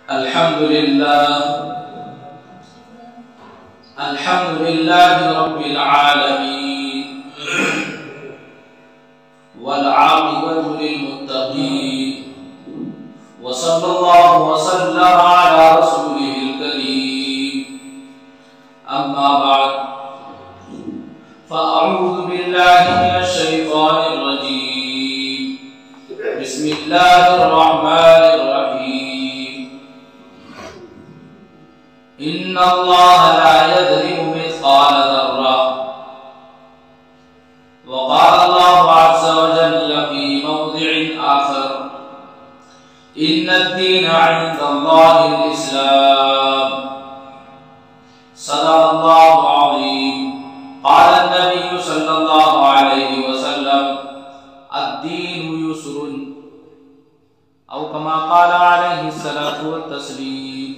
अल्हम्दुलिल्लाहि रब्बिल आलमीन वल आक़िबतु लिल मुत्तक़ीन व सल्लल्लाहु व सल्लम अला रसूलिहिल करीम अम्मा बाद फ़अऊज़ु बिल्लाहि मिनश शैतानिर रजीम बिस्मिल्लाहिर रहमानिर रहीम इन्नल्लाह ला यज़लिमु मिस्क़ाल ज़र्रा व क़ाल अल्लाहु अज़्ज़ व जल्ल फ़ी मौज़िइन आख़र इन्नद-दीन इन्दल्लाहिल इस्लाम सदक़ल्लाहु अज़ीम क़ाल अन्नबिय्यु सल्लल्लाहु अलैहि वसल्लम अद-दीनु युस्रुन औ कमा क़ाल अलैहि सलातु व तस्लीम।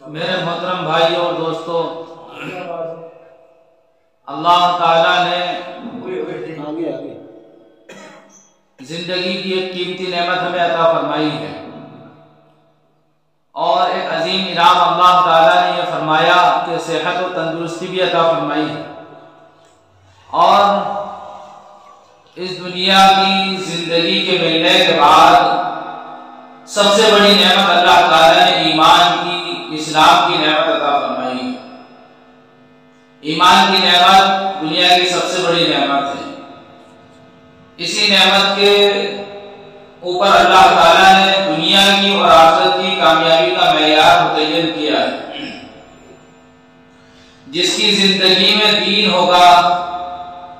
मेरे मोहतरम भाई और दोस्तों, अल्लाह ताला ने जिंदगी की एक कीमती नेमत हमें अता फरमाई है और एक अजीम इनाम अल्लाह ताला ने यह फरमाया कि सेहत और तंदुरुस्ती भी अता फरमाई है। और इस दुनिया की जिंदगी के मिलने के बाद सबसे बड़ी नेमत अल्लाह ताला ने ईमान की, इस्लाम की नेमत अता फरमाई। ईमान की नेमत दुनिया की सबसे बड़ी नेमत है। इसी नेमत के ऊपर अल्लाह ताला ने दुनिया की और आखिरत की कामयाबी का मेयार मुतय्यन किया है। जिसकी जिंदगी में दीन होगा,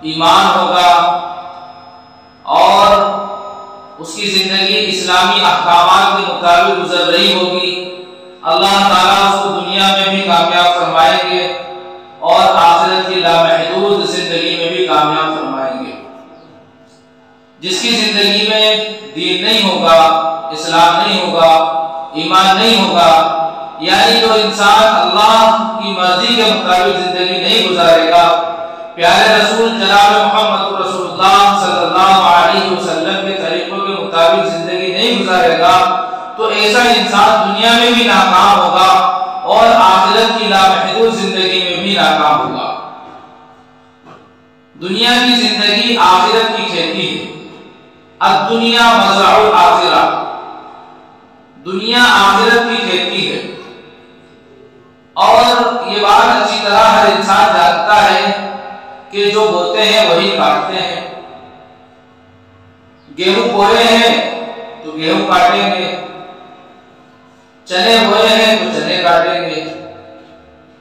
ईमान होगा और उसकी जिंदगी इस्लामी अहकामात के मुताबिक गुजर रही होगी, अल्लाह ताला उसको दुनिया में भी कामयाब फरमाएंगे और आखिरत की लामहदूद जिंदगी में भी कामयाब फरमाएंगे। जिसकी जिंदगी में दीन नहीं होगा, इस्लाम नहीं होगा, ईमान नहीं होगा, यानी जो इंसान अल्लाह की मर्जी के मुताबिक जिंदगी नहीं गुजारेगा, प्यारे रसूल जनाब मोहम्मद रसूलुल्लाह सल्लल्लाहु अलैहि वसल्लम के तरीकों के मुताबिक जिंदगी नहीं गुजारेगा, तो ऐसा इंसान दुनिया में भी नाकाम होगा और आखिरत की लामहदूद जिंदगी में भी नाकाम होगा। दुनिया की जिंदगी आखिरत की खेती है। अद-दुनिया मज़रउल आखिरा, दुनिया आखिरत की खेती है। और ये बात अच्छी तरह हर इंसान जानता है कि जो बोते हैं वही काटते हैं। गेहूं बोए हैं तो गेहूं काटेंगे, चने बोए हैं तो चने काटेंगे,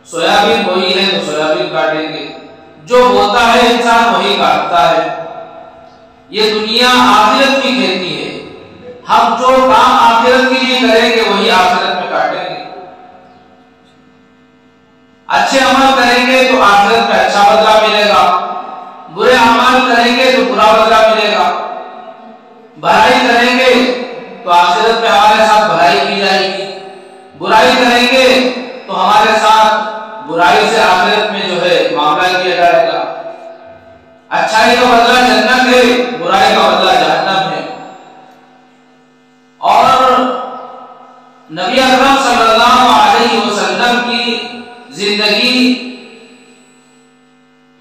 सोयाबीन बोई है तो सोयाबीन काटेंगे। जो बोता है इंसान वही काटता है। ये दुनिया आखिरत की खेती है। हम जो काम आखिरत के लिए करेंगे वही आखिरत में काटेंगे। अच्छे अमल करेंगे तो आखिरत में अच्छा बदला मिलेगा, बुरे अमल करेंगे तो बुरा बदला मिलेगा। भलाई करेंगे तो आखिरत में हमारे साथ भलाई की जाएगी, बुराई करेंगे तो हमारे साथ बुराई से आखिरत में जो है मामला किया जाएगा। अच्छाई का बदला जन्नत है, बुराई का बदला जहन्नम है। और नबी अकरम सल्लल्लाहु अलैहि वसल्लम की जिंदगी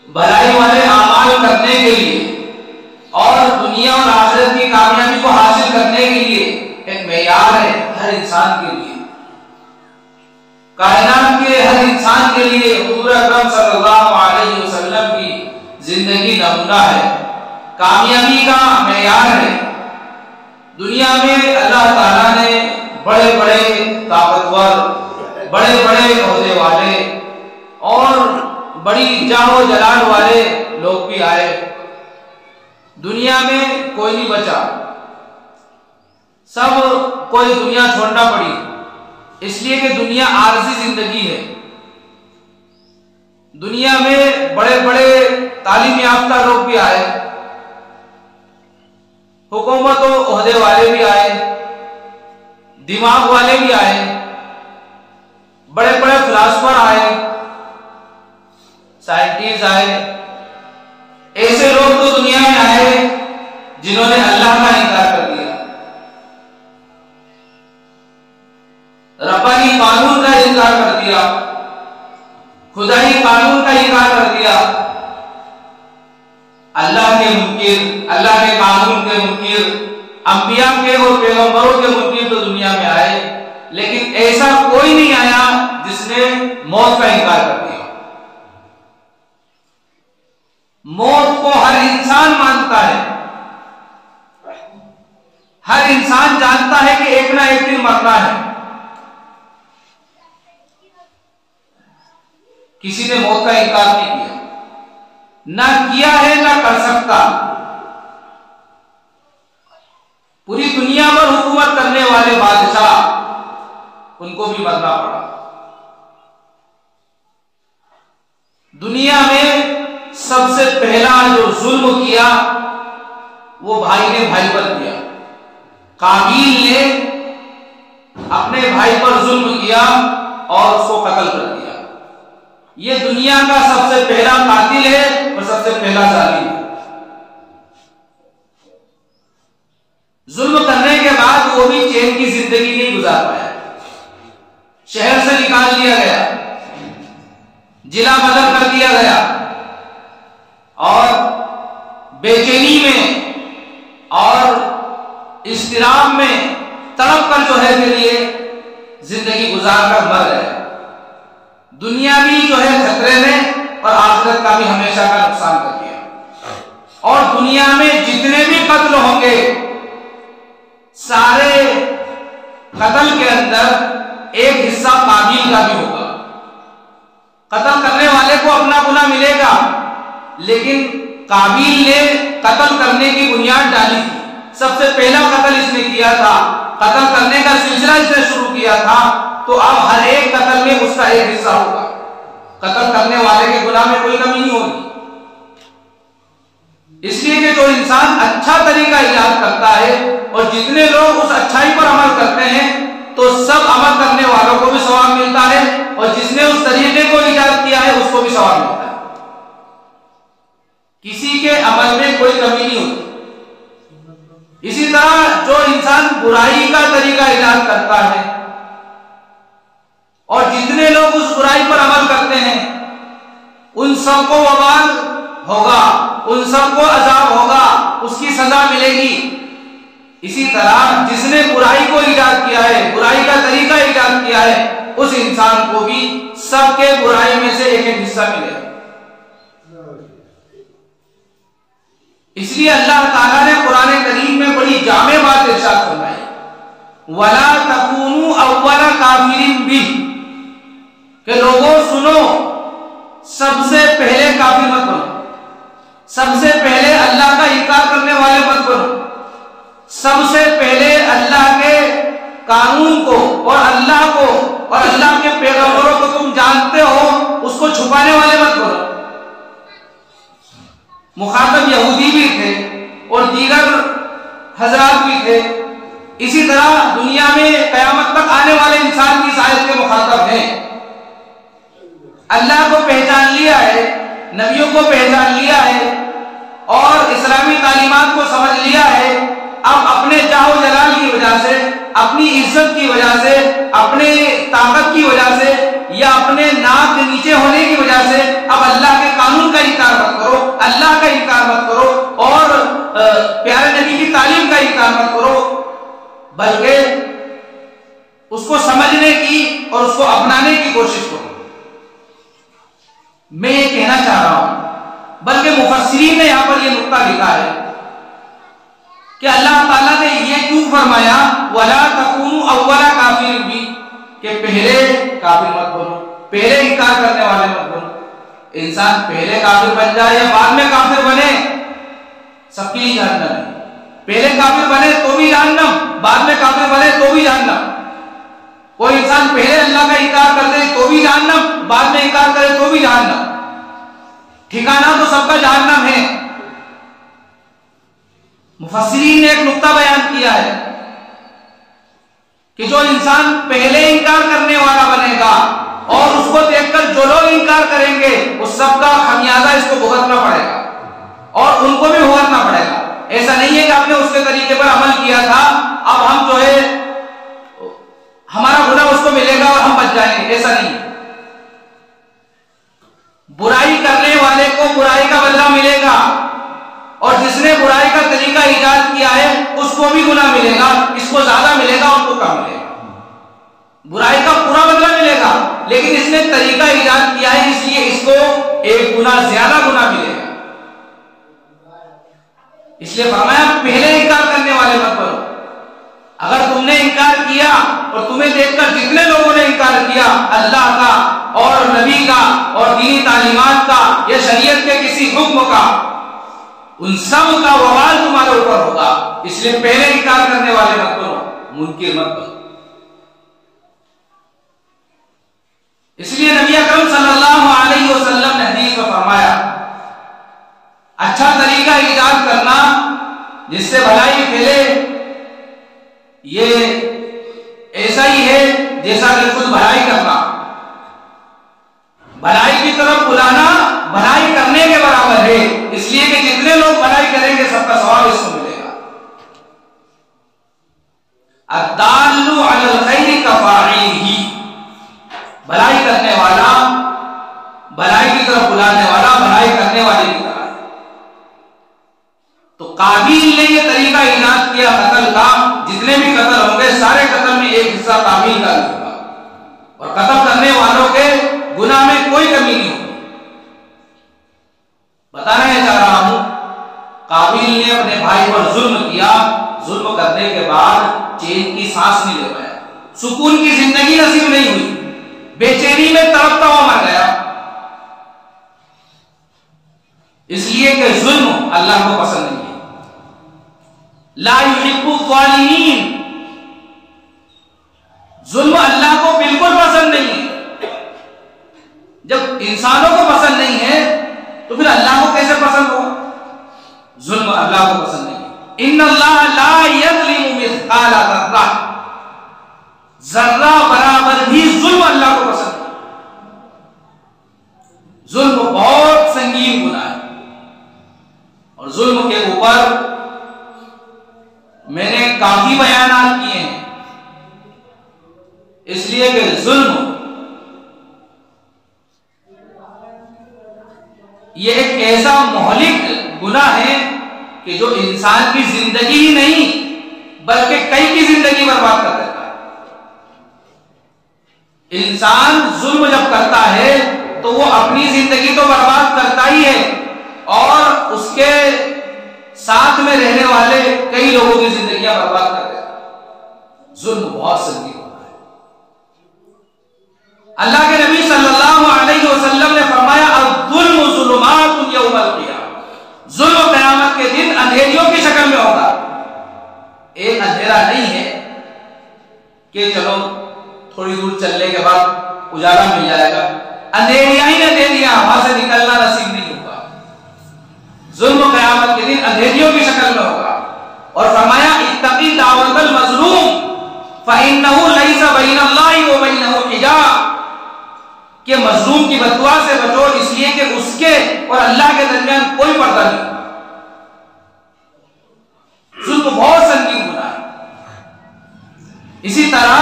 भलाई वाले अमाल करने के लिए और दुनिया और आखिरत की कामयाबी को हासिल करने के लिए एक मेयार है हर इंसान के लिए। कायनात के हर इंसान के लिए हुजूर अकरम सल्लल्लाहु अलैहि वसल्लम की जिंदगी नमूना है, कामयाबी का मेयार है। दुनिया में अल्लाह ताला ने बड़े बड़े ताकतवर, बड़े बड़े ओहदे वाले और बड़ी जाहो जलाल वाले लोग भी आए। दुनिया में कोई नहीं बचा, सब कोई दुनिया छोड़ना पड़ी, इसलिए कि दुनिया आरजी जिंदगी है। दुनिया में बड़े बड़े तालीम याफ्ता लोग भी आए, हुकूमत और ओहदे वाले भी आए, दिमाग वाले भी आए, बड़े बड़े फिलासफर आए, साइंटिस्ट आए। ऐसे लोग तो दुनिया जिन्होंने अल्लाह का इनकार कर दिया, रब्बानी कानून का इनकार कर दिया, खुदाई कानून का इनकार कर दिया, अल्लाह के मुनकिर, अल्लाह के कानून के मुनकिर, अंबिया के और पैगंबरों के मुनकिर तो दुनिया में आए, लेकिन ऐसा कोई नहीं आया जिसने मौत का इनकार कर दिया। मौत को हर इंसान मानता है, हर इंसान जानता है कि एक ना एक दिन मरना है। किसी ने मौत का इनकार नहीं किया, ना किया है ना कर सकता। पूरी दुनिया पर हुकूमत करने वाले बादशाह, उनको भी मरना पड़ा। दुनिया में सबसे पहला जो जुल्म किया वो भाई ने भाई पर किया। काबील ने अपने भाई पर जुल्म किया और उसको कत्ल कर दिया। ये दुनिया का सबसे पहला कातिल है और सबसे पहला जालिम है। जुल्म करने के बाद वो भी चैन की जिंदगी नहीं गुजार पाया, शहर से निकाल दिया गया, जिला बदल कर दिया गया और बेचैनी में और इस्तिराब में तड़प कर जो है के लिए जिंदगी गुजार कर मर गया। दुनिया भी जो है खतरे में और आखिरत का भी हमेशा का नुकसान कर दिया। और दुनिया में जितने भी कत्ल होंगे, सारे कत्ल के अंदर एक हिस्सा काबिल का भी होगा। कत्ल करने वाले को अपना गुनाह मिलेगा, लेकिन काबिल ने कत्ल करने की बुनियाद डाली थी। सबसे पहला कत्ल इसने किया था, कत्ल करने का सिलसिला इसने शुरू किया था, तो अब हर एक कत्ल में उसका एक हिस्सा होगा। कत्ल करने वाले के गुनाह में कोई कमी नहीं होगी। इसलिए कि जो इंसान अच्छा तरीका इजाद करता है और जितने लोग उस अच्छाई पर अमल करते हैं, तो सब अमल करने वालों को भी सवाब मिलता है और जिसने उस तरीके को इजाद किया है उसको भी सवाब मिलता है। किसी के अमल में कोई कमी नहीं होती। इसी तरह जो इंसान बुराई का तरीका इजाद करता है और जितने लोग उस बुराई पर अमल करते हैं, उन सबको वबाल होगा, उन सबको अजाब होगा, उसकी सजा मिलेगी। इसी तरह जिसने बुराई को इजाद किया है, बुराई का तरीका इजाद किया है, उस इंसान को भी सबके बुराई में से एक एक हिस्सा मिलेगा। इसलिए अल्लाह ताला ने कुरान करीम में बड़ी जामे बात इरशाद फरमाई, वला तकूनु अव्वला काफिरिन बिह, कि लोगों सुनो, सबसे पहले काफिर मत बनो, सबसे पहले अल्लाह का इनकार करने वाले मत बनो, सबसे पहले अल्लाह के कानून को और अल्लाह को और अल्लाह के पैगंबरों को तुम जानते हो, उसको छुपाने वाले मत बनो। मुखातब यहूदी भी थे और दीगर हजरात भी थे। इसी तरह दुनिया में कयामत तक आने वाले इंसान की आयत के मुखातब हैं। अल्लाह को पहचान लिया है, नबियों को पहचान लिया है और इस्लामी तालीमात को समझ लिया है। अब अपने जाहो जलाल की वजह से, अपनी इज्जत की वजह से, अपने ताकत की वजह से या अपने नाक के नीचे होने की वजह से अब अल्लाह के कानून का इनकार मत करो, अल्लाह का इनकार मत करो और प्यारे नबी की तालीम का इनकार मत करो, बल्कि उसको समझने की और उसको अपनाने की कोशिश करो। मैं ये कहना चाह रहा हूं, बल्कि मुफस्सिरीन ने यहां पर ये नुक्ता लिखा है कि अल्लाह ताला ने ये क्यों फरमाया वला तकूनु अव्वला काफिर भी, कि पहले काफिर मत बनो, पहले इनकार करने वाले मत बनो। इंसान पहले काफिर बन जाए या बाद में काफिर बने, सबके लिए जहन्नम है। पहले काफिर बने तो भी जहन्नम, बाद में काफिर बने तो भी जहन्नम। कोई इंसान पहले अल्लाह का इनकार कर दे तो भी जहन्नम, बाद में इनकार करे तो भी जहन्नम। ठिकाना तो सबका जहन्नम है। मुफस्सिरीन ने एक नुक्ता बयान किया है कि जो इंसान पहले इनकार करने वाला बनेगा और उसको देखकर जो लोग इनकार करेंगे, उस सबका खमियाजा इसको भुगतना पड़ेगा और उनको भी भुगतना पड़ेगा। ऐसा नहीं है कि के तरीके पर अमल किया था, अब हम जो है हमारा गुनाह उसको मिलेगा और हम बच जाएंगे, ऐसा नहीं है। बुराई करने वाले को बुराई का बदला मिलेगा और जिसने बुराई का तरीका ईजाद किया है उसको भी गुनाह मिलेगा, इसको ज्यादा मिलेगा उनको कम मिलेगा। बुराई का पूरा बदला मिलेगा, लेकिन इसने तरीका ईजाद किया है इसलिए इसको एक गुना ज्यादा गुना मिलेगा। इसलिए फरमाया पहले इनकार करने वाले मत बनो। अगर तुमने इनकार किया और तुम्हें देखकर जितने लोगों ने इनकार किया अल्लाह का और नबी का और दीनी तालीमात का या शरीयत के किसी हुक्म का, उन सब का वबाल तुम्हारे ऊपर होगा। इसलिए पहले इनकार करने वाले मत बनो, मुनकिर मत बनो। इसलिए नबी अकरम सल्लल्लाहु अलैहि वसल्लम ने हदीस में फरमाया, अच्छा तरीका ईजाद करना जिससे भलाई फैले, ये ऐसा ही है जैसा कि खुद भलाई करना। भलाई की तरफ बुलाना भलाई करने के बराबर है, इसलिए कि जितने लोग भलाई करेंगे सबका सवाब इसको मिलेगा। अद्दाल्लु अलल खैरि कफाइलिही, भलाई करने वाला, भलाई की तरफ बुलाने वाला भलाई करने वाले की तरह। तो काबिल ने यह तरीका ईजाद किया कत्ल का, जितने भी कत्ल होंगे सारे कत्ल में एक हिस्सा काबिल का होगा और कत्ल करने वालों के गुनाह में कोई कमी नहीं होगी। बताना चाह रहा हूं, काबिल ने अपने भाई पर जुल्म किया, जुल्म करने के बाद चैन की सांस नहीं ले पाया, सुकून की जिंदगी नसीब नहीं हुई, बेचैनी में तड़पता हुआ मर गया। इसलिए कि जुल्म अल्लाह को पसंद नहीं है। ला युहिब्बु ज़ालिमीन, जुल्म अल्लाह को बिल्कुल पसंद नहीं है। जब इंसानों को पसंद नहीं है तो फिर अल्लाह को कैसे पसंद होगा? जुल्म अल्लाह को पसंद नहीं है। इन्नल्लाह ला यज़लिमु मिस्काला ज़र्रा, जर्रा बराबर भी जुल्म अल्लाह को पसंद है। जुल्म बहुत संगीन गुनाह है और जुल्म के ऊपर मैंने काफी बयानात किए हैं, इसलिए कि जुल्म ये एक ऐसा मोहलिक गुनाह है कि जो इंसान की जिंदगी ही नहीं बल्कि कई की जिंदगी बर्बाद कर देता है। इंसान जुल्म जब करता है तो वो अपनी जिंदगी तो बर्बाद करता ही है और उसके साथ में रहने वाले कई लोगों की जिंदगियां बर्बाद कर देता है। जुल्म बहुत संगीन होता है। अल्लाह के नबी सल्लल्लाहु अलैहि वसल्लम ने फरमाया, अज़्ज़ुल्मु ज़ुलुमातुन यौमल क़ियामह, जुल्म क़यामत के दिन अंधेरियों की शक्ल में होगा। एक अंधेरा नहीं है कि चलो थोड़ी दूर चलने के बाद उजाला मिल जाएगा, अंधेरियां ही अंधेरियां, वहां से निकलना नसीब नहीं होगा। जुल्म क़यामत के दिन अंधेरियों की शक्ल में होगा। और फरमाया, इत्तक़ी दावतल मज़लूम फ़इन्नहु लैसा बैनल्लाहि व बैनहु हिजाब, कि मज़लूम की बददुआ से बचो, इसलिए कि उसके और अल्लाह के दरमियान कोई पर्दा नहीं। जुल्म बहुत संगीन गुनाह है। इसी तरह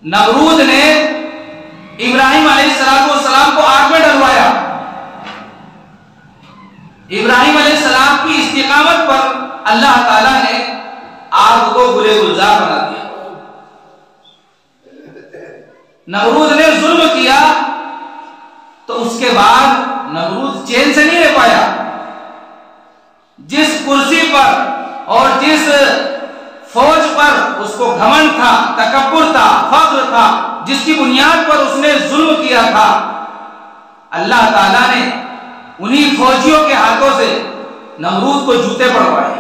नमरूद ने इब्राहिम अलैहिस्सलाम को आग में डलवाया। इब्राहिम अलैहिस्सलाम की इस्तिकामत पर अल्लाह ताला ने आग को गुले गुलजार बना दिया। नमरूद ने जुल्म किया तो उसके बाद नमरूद चैन से नहीं रह पाया। जिस कुर्सी पर और जिस फौज पर उसको घमंड था, तकब्बुर था, फख्र था, जिसकी बुनियाद पर उसने जुल्म किया था, अल्लाह ताला ने उन्हीं फौजियों के हाथों से नमरूद को जूते पड़वाए।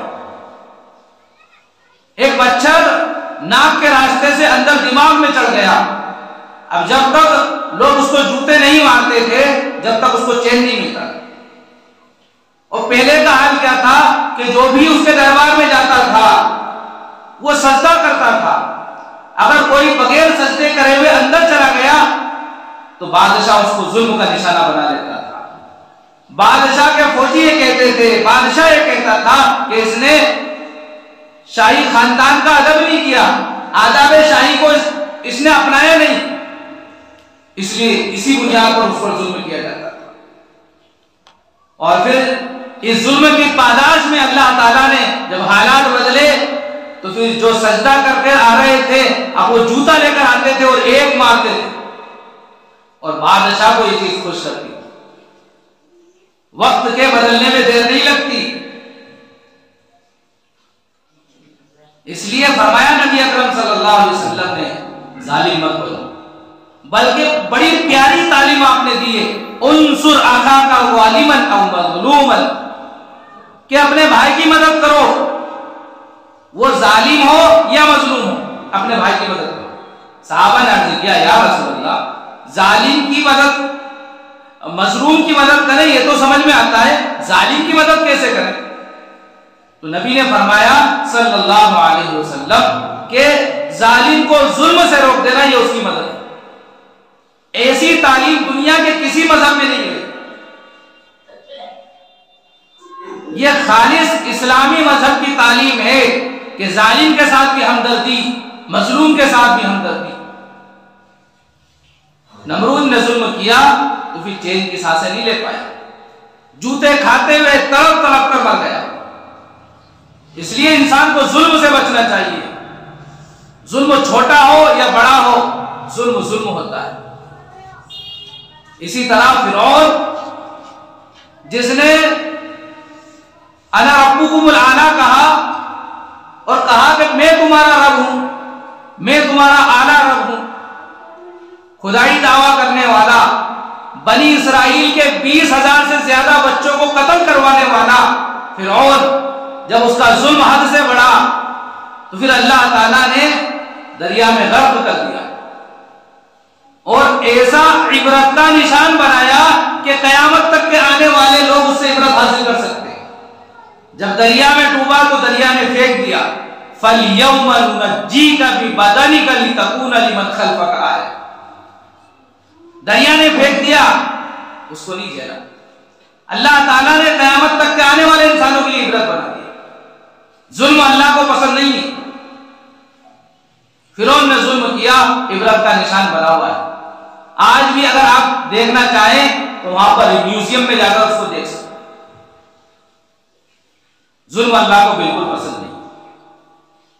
एक मच्छर नाक के रास्ते से अंदर दिमाग में चढ़ गया। अब जब तक लोग उसको जूते नहीं मारते थे, जब तक उसको चैन नहीं मिलता। और पहले का हाल क्या था कि जो भी उसके दरबार में जाता था वो सजदा करता था। अगर कोई बगैर सजदे करे हुए अंदर चला गया तो बादशाह उसको जुल्म का निशाना बना लेता था। बादशाह के फौजी ये कहते थे, बादशाह ये कहता था कि इसने शाही खानदान का अदब नहीं किया, आदाब शाही को इसने अपनाया नहीं, इसलिए इसी बुनियाद पर उस पर जुल्म किया जाता था। और फिर इस जुल्म की पादाश में अल्लाह ताला ने जब हालात बदले तो फिर जो सजदा करके आ रहे थे अब वो जूता लेकर आते थे और एक मारते थे, और बादशाह को ये चीज खुश करती। वक्त के बदलने में देर नहीं लगती, इसलिए फरमाया नबी अकरम सल्लल्लाहु अलैहि वसल्लम ने जालिम मत बनो, बल्कि बड़ी प्यारी तालीम आपने दी है, उनसुर आखा का वालिमन औ मज़लूमन, कि अपने भाई की मदद करो, वो जालिम हो या मजलूम हो, अपने भाई की मदद करो। सहाबा ने अर्ज किया, या रसूलल्लाह, जालिम की मदद मजलूम की मदद करें ये तो समझ में आता है, जालिम की मदद कैसे करें? तो नबी ने फरमाया सल्लल्लाहु अलैहि वसल्लम के जालिम को जुल्म से रोक देना ये उसकी मदद है। ऐसी तालीम दुनिया के किसी मजहब में नहीं है। ये खालिस इस्लामी मजहब की तालीम है कि जालिम के साथ भी हमदर्दी, मजलूम के साथ भी हमदर्दी। नमरूद ने जुल्म किया तो फिर चैन की सांसें नहीं ले पाया, जूते खाते हुए तड़प तड़प कर मर गया। इसलिए इंसान को जुल्म से बचना चाहिए, जुल्म छोटा हो या बड़ा हो, जुल्म जुल्म होता है। इसी तरह फिरौन जिसने अना रब्बुकुमुल आला कहा और कहा कि मैं तुम्हारा रब हूं, मैं तुम्हारा आला रब हूं, खुदाई दावा करने वाला, बनी इसराइल के 20,000 से ज्यादा बच्चों को कत्ल करवाने वाला फिरौन, जब उसका जुल्म हद से बढ़ा तो फिर अल्लाह ताला ने दरिया में गर्क कर दिया और ऐसा इबरत का निशान बनाया कि कयामत तक के आने वाले लोग उससे इबरत हासिल कर सकते हैं। जब दरिया में डूबा तो दरिया ने फेंक दिया, फलयौमा नुनज्जीका बिबदनिका लितकूना लिमन खल्फका आया। दरिया ने फेंक दिया, उसको नहीं झेला। अल्लाह ताला ने कयामत तक के आने वाले इंसानों के लिए इबरत बना दिया। जुल्म अल्लाह को पसंद नहीं है। फिरौन ने जुल्म किया, इबरत का निशान बना हुआ है। आज भी अगर आप देखना चाहें तो वहां पर म्यूजियम में जाकर उसको देख सकते। जुल्म अल्लाह को बिल्कुल पसंद नहीं।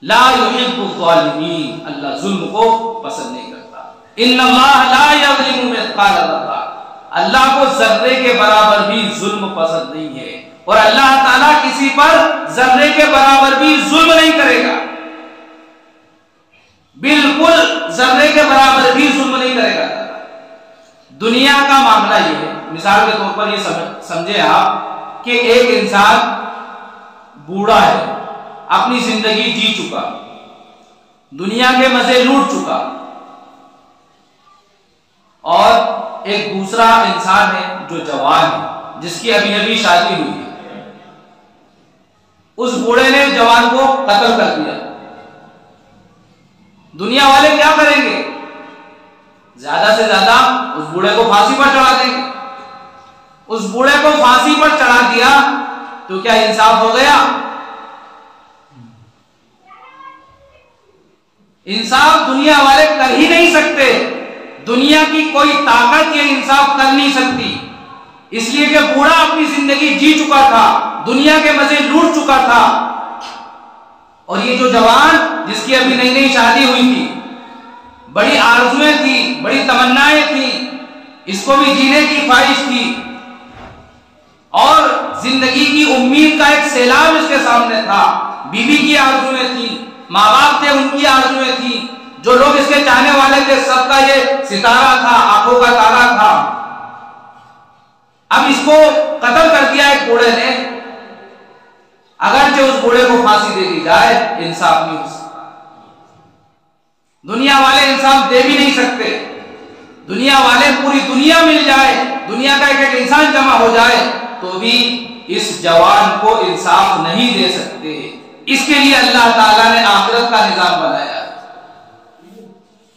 ला युहिब्बु ज़ालिमीन, अल्लाह जुल्म को पसंद नहीं करता। इन्नल्लाह ला यज़लिमु मिस्क़ाल ज़र्रा, अल्लाह को जर्रे के बराबर भी जुल्म पसंद नहीं है और अल्लाह ताला किसी पर जर्रे के बराबर भी जुल्म नहीं करेगा, बिल्कुल जर्रे के बराबर भी जुल्म नहीं करेगा। दुनिया का मामला यह है, मिसाल के तौर पर ये समझे आप कि एक इंसान बूढ़ा है, अपनी जिंदगी जी चुका, दुनिया के मजे लूट चुका, और एक दूसरा इंसान है जो जवान है, जिसकी अभी अभी शादी हुई है। उस बूढ़े ने जवान को कत्ल कर दिया। दुनिया वाले क्या करेंगे? ज्यादा से ज्यादा उस बूढ़े को फांसी पर चढ़ा देंगे। उस बूढ़े को फांसी पर चढ़ा दिया तो क्या इंसाफ हो गया? इंसाफ दुनिया वाले कर ही नहीं सकते। दुनिया की कोई ताकत ये इंसाफ कर नहीं सकती, इसलिए कि बूढ़ा अपनी जिंदगी जी चुका था, दुनिया के मजे लूट चुका था, और ये जो जवान जिसकी अभी नई नई शादी हुई थी, बड़ी आरज़ुएं थी, बड़ी तमन्नाएं थी, इसको भी जीने की ख्वाहिश थी और जिंदगी की उम्मीद का एक सैलाब इसके सामने था। बीवी की आरज़ुएं थी, माँ बाप थे उनकी आरज़ुएं थी, जो लोग इसके चाहने वाले थे सबका ये सितारा था, आंखों का तारा था। अब इसको कत्ल कर दिया एक बूढ़े ने। अगरचे उस बूढ़े को फांसी दे दी जाए, इंसाफ नहीं हो सकता। दुनिया वाले इंसाफ दे भी नहीं सकते। दुनिया वाले पूरी दुनिया मिल जाए, दुनिया का एक एक इंसान जमा हो जाए, तो भी इस जवान को इंसाफ नहीं दे सकते। इसके लिए अल्लाह ताला ने आखिरत का निजाम बनाया।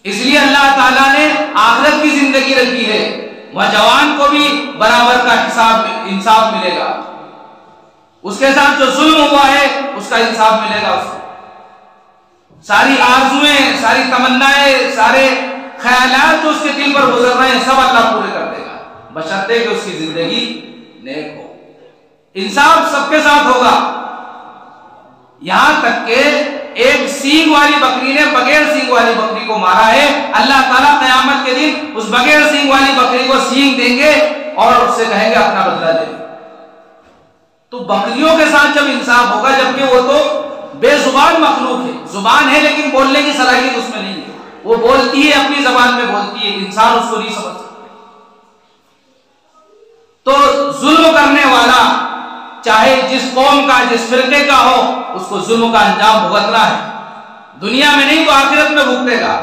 इसलिए अल्लाह ताला ने आखिरत की जिंदगी रखी है। वह जवान को भी बराबर का हिसाब इंसाफ मिलेगा, उसके साथ जो जुल्म हुआ है उसका इंसाफ मिलेगा उसको। सारी आरज़ुएं, सारी तमन्नाएं, सारे ख्यालात जो उसके दिल पर गुजर रहे हैं सब अल्लाह पूरे कर देगा, बशर्ते कि उसकी जिंदगी नेक हो। इंसाफ सबके साथ होगा। यहां तक के एक सींग वाली बकरी ने बगैर सींग वाली बकरी को मारा है, अल्लाह ताला क़यामत के दिन उस बगैर सींग वाली बकरी को सींग देंगे और उससे कहेंगे अपना बदला ले। तो बकरियों के साथ जब इंसाफ होगा, जबकि वो तो बेजुबान मखलूक है, जुबान है लेकिन बोलने की सलाहियत उसमें नहीं है, वो बोलती है अपनी जबान में बोलती है, इंसान उसको नहीं समझ सकता। तो जुल्म करने वाला चाहे जिस कौम का, जिस फिरके का हो, उसको जुल्म का अंजाम भुगतना है, दुनिया में नहीं तो आखिरत में भुगतेगा।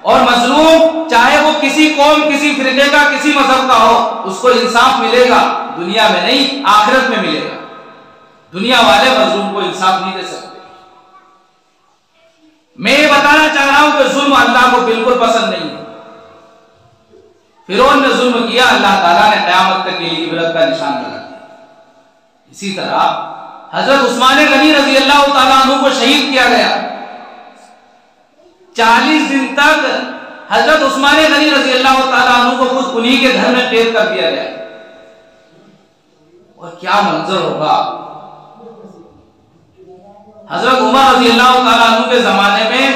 और मजलूम चाहे वो किसी कौम, किसी फिरके का, किसी मजहब का हो, उसको इंसाफ मिलेगा, दुनिया में नहीं आखिरत में मिलेगा। दुनिया वाले मजलूम को इंसाफ नहीं दे सकते। मैं ये बताना चाह रहा हूं कि जुल्म अल्लाह को बिल्कुल पसंद नहीं है। फिरौन ने जुल्म किया, अल्लाह ताला ने क़यामत तक के लिए इबरत का निशान लगा दिया। इसी तरह हजरत उस्मान गनी रजी अल्लाह ताला अन्हु को शहीद किया गया। 40 दिन तक हजरत उस्मान गनी रजी अल्लाह ताला अन्हु को खुद उन्हीं के घर में कैद कर दिया गया। और क्या मंजर होगा। हजरत उमर रजी अल्लाह ताला अन्हु के जमाने में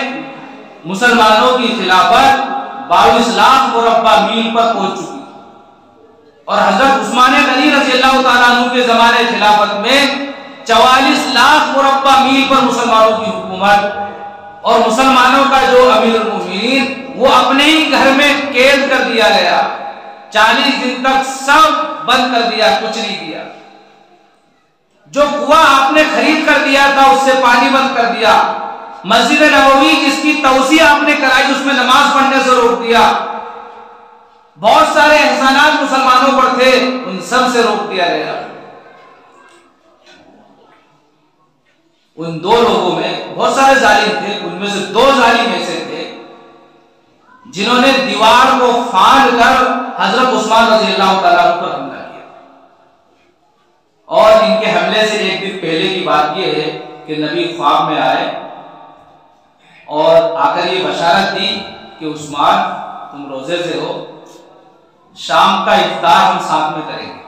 मुसलमानों की खिलाफत 22 लाख मुरब्बा मील पर पहुंच चुकी और हजरत उस्मान गनी रजी अल्लाह ताला अन्हु के जमाने खिलाफत में 44 लाख मुरब्बा मील पर मुसलमानों की हुकूमत और मुसलमानों का जो अमीरुल मोमिनीन वो अपने ही घर में कैद कर दिया गया। 40 दिन तक सब बंद कर दिया, कुछ नहीं दिया। जो कुआं आपने खरीद कर दिया था उससे पानी बंद कर दिया। मस्जिद नबवी जिसकी तौसी आपने कराई उसमें नमाज पढ़ने से रोक दिया। बहुत सारे एहसानात मुसलमानों पर थे, उन सब से रोक दिया गया। उन दो लोगों में बहुत सारे जालिम थे, उनमें से 2 जालिम ऐसे थे जिन्होंने दीवार को फाड़ कर हजरत उस्मान रजी अल्लाह ताला पर हमला किया। और इनके हमले से एक दिन पहले की बात यह है कि नबी ख्वाब में आए और आकर ये बशारत दी कि उस्मान तुम रोजे से हो, शाम का इफ्तार हम साथ में करेंगे।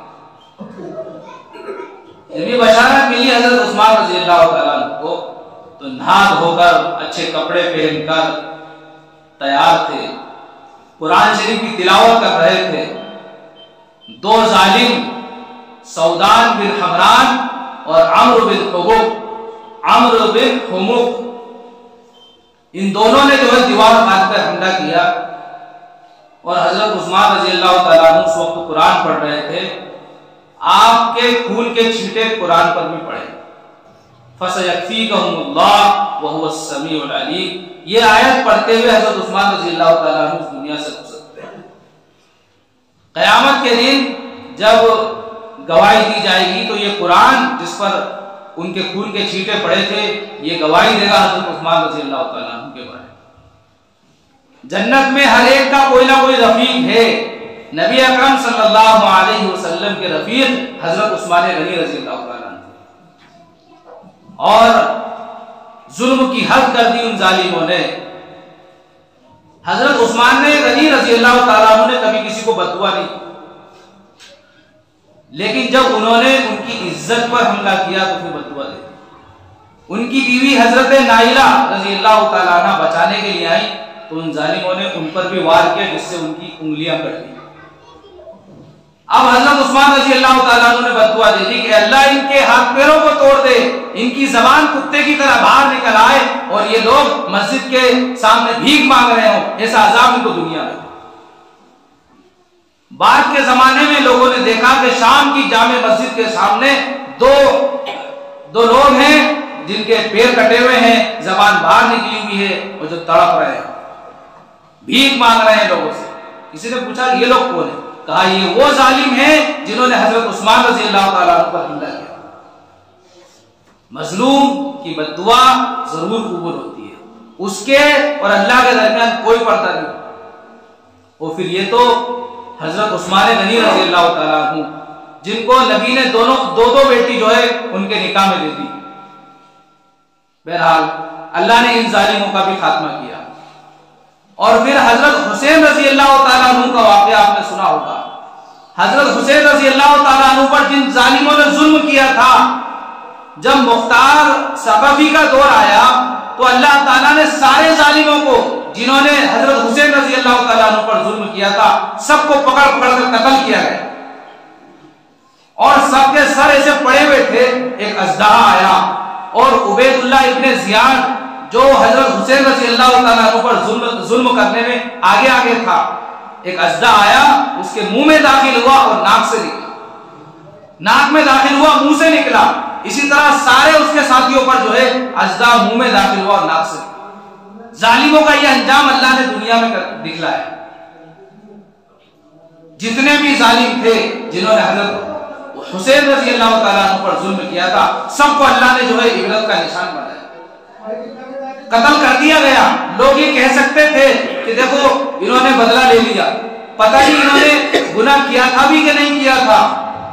जब ये बशारत मिली हजरत उस्मान रज़ी अल्लाह तआला अन्हु को, तो नहा धोकर अच्छे कपड़े पहनकर तैयार थे, कुरान शरीफ की तिलावत कर रहे थे। 2 जालिम सौदान बिन हमरान और अम्र बिन हुमुक, इन दोनों ने जो है दीवार बांधकर हमला किया और हजरत उस्मान रज़ी अल्लाह तआला अन्हु उस वक्त कुरान पढ़ रहे थे। आपके खून के छींटे कुरान पर भी पड़े। फसयक्फीकहुमुल्लाह व हुवस समीउल अलीम, ये आयत पढ़ते हुए हजरत उस्मान रज़ी अल्लाह तआला अन्हु इस दुनिया से गुजर गए। क़यामत के दिन जब गवाही दी जाएगी तो ये कुरान जिस पर उनके खून के छींटे पड़े थे, ये गवाही देगा हजरत उस्मान रज़ी अल्लाह तआला अन्हु के बारे में। जन्नत में हर एक का कोई ना कोई रफीक है। नबी अकरम सल्लल्लाहु अलैहि वसल्लम के रफीक हजरत उस्मान गनी रज़ी अल्लाह तआला अन्हु। और जुल्म की हद कर दी उन जालिमों ने। हजरत उस्मान ने गनी रज़ी अल्लाह तआला अन्हु ने कभी किसी को बददुआ नहीं, लेकिन जब उन्होंने उनकी इज्जत पर हमला किया तो फिर बददुआ दी। उनकी बीवी हजरत नाइला रज़ी अल्लाह तआला अन्हा बचाने के लिए आई तो उन जालिमों ने उन पर भी वार किया, जिससे उनकी उंगलियां कट दी। अब हजरत उस्मान रज़ी अल्लाह तआला अन्हु ने बददुआ दे दी कि अल्लाह इनके हाथ पैरों को तोड़ दे, इनकी जबान कुत्ते की तरह बाहर निकल आए और ये लोग मस्जिद के सामने भीख मांग रहे हो, ऐसा अजाब इनको दुनिया में। बाद के जमाने में लोगों ने देखा कि शाम की जामे मस्जिद के सामने दो लोग हैं जिनके पैर कटे हुए हैं, जबान बाहर निकली हुई है और जो तड़प रहे हैं, भीख मांग रहे हैं लोगों से। किसी ने पूछा ये लोग कौन है? कहा ये वो जालिम हैं जिन्होंने हजरत उस्मान रज़ी अल्लाह तआला अन्हु पर हमला किया। मजलूम की बद्दुआ जरूर कबूल होती है, उसके और अल्लाह के दरमियान कोई पर्दा नहीं। और फिर ये तो हजरत उस्मान गनी रज़ी अल्लाह ताला अन्हु, जिनको नबी ने दो दो बेटी जो है उनके निकाह में दे दी। बहरहाल अल्लाह ने इन जालिमों का भी खात्मा किया। और फिर हजरत हुसैन रज़ी अल्लाह ताला अन्हु का वाक़या आपने सुना होगा। हजरत हुसैन रज़ी अल्लाह ताला अन्हु पर जिन जालिमों ने जुल्म किया था, जब मुख्तार सक़फ़ी का दौर आया तो अल्लाह ताला ने सारे जालिमों को, जिन्होंने हजरत हुसैन रज़ी अल्लाह ताला अन्हु पर जुल्म किया था, सबको पकड़ पकड़ कर कत्ल किया गया। और सबके सर ऐसे पड़े हुए थे। एक अजदहा आया और उबैदुल्लाह इब्ने ज़ियाद, जो हजरत हुसैन रज़ी अल्लाह ताला अन्हु पर जुल्म करने में आगे आगे था, एक अजदा आया, उसके मुंह में दाखिल हुआ और नाक से निकला, नाक में दाखिल हुआ, मुंह से निकला। इसी तरह सारे उसके साथियों पर जो है अजदा मुंह में दाखिल हुआ और नाक से निकला। जालिमों का यह अंजाम अल्लाह ने दुनिया में दिखलाया। जितने भी जालिम थे जिन्होंने हजरत हुसैन रज़ी अल्लाह ताला अन्हु पर जुल्म किया था, सबको अल्लाह ने जो है इबरत का निशान बनाया, कत्ल कर दिया गया। लोग ये कह सकते थे कि देखो इन्होंने बदला ले लिया, पता नहीं इन्होंने गुनाह किया था भी कि नहीं किया था।